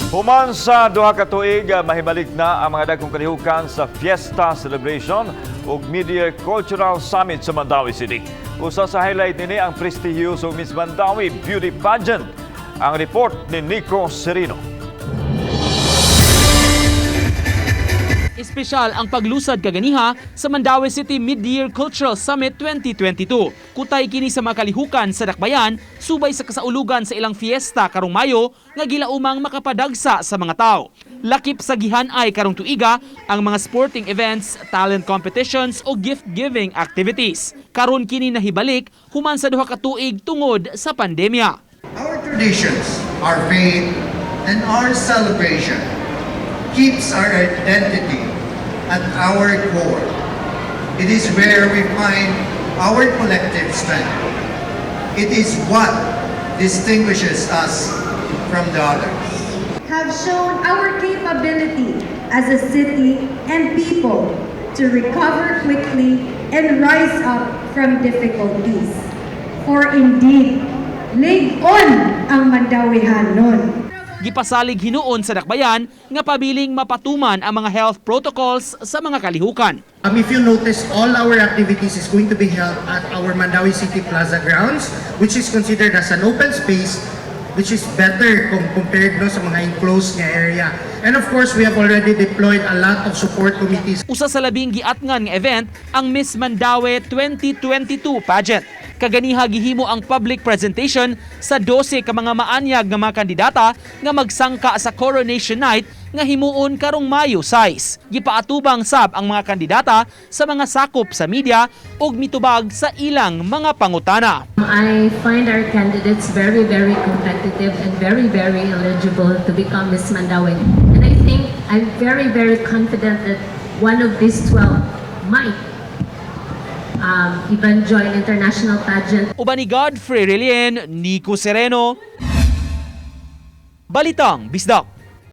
Human sa duha ka tuig, mahibalik na ang mga dagkong kalihukan sa Fiesta Celebration ug Media Cultural Summit sa Mandaue City. Usa sa highlight nini ang prestigious Miss Mandaue Beauty Pageant. Ang report ni Nico Serino. Espesyal ang paglusad kaganiha sa Mandaue City Mid-Year Cultural Summit 2022. Kutay kini sa mga kalihukan sa dakbayan, subay sa kasaulugan sa ilang fiesta karong Mayo nga gilaumang makapadagsa sa mga tao. Lakip sa gihan-ay karong tuiga ang mga sporting events, talent competitions o gift-giving activities. Karon kini nahibalik human sa duha ka tuig tungod sa pandemya. Our traditions, our faith, and our celebration keeps our identity at our core. It is where we find our collective strength. It is what distinguishes us from the others. Have shown our capability as a city and people to recover quickly and rise up from difficulties. For indeed, lig on ang Mandauehanon. Gipasalig hinuon sa dakbayan nga pabiling mapatuman ang mga health protocols sa mga kalihukan. If you notice, all our activities is going to be held at our Mandaue City Plaza grounds, which is considered as an open space, which is better compared sa mga enclosed nga area. And of course, we have already deployed a lot of support committees. Usa sa labing giatngan nga event ang Miss Mandaue 2022 pageant. Kaganiha gihimo ang public presentation sa 12 ka mga maanyag nga mga kandidata nga magsangka sa coronation night nga himuon karong Mayo 6. Gipaatubang sab ang mga kandidata sa mga sakop sa media ug mitubag sa ilang mga pangutana. I find our candidates very competitive and very eligible to become Miss Mandaue. And I think I'm very confident that one of these 12 might even join international pageant. Uban ni Godfrey Relien, Nico Sereno, Balitang Bisdak.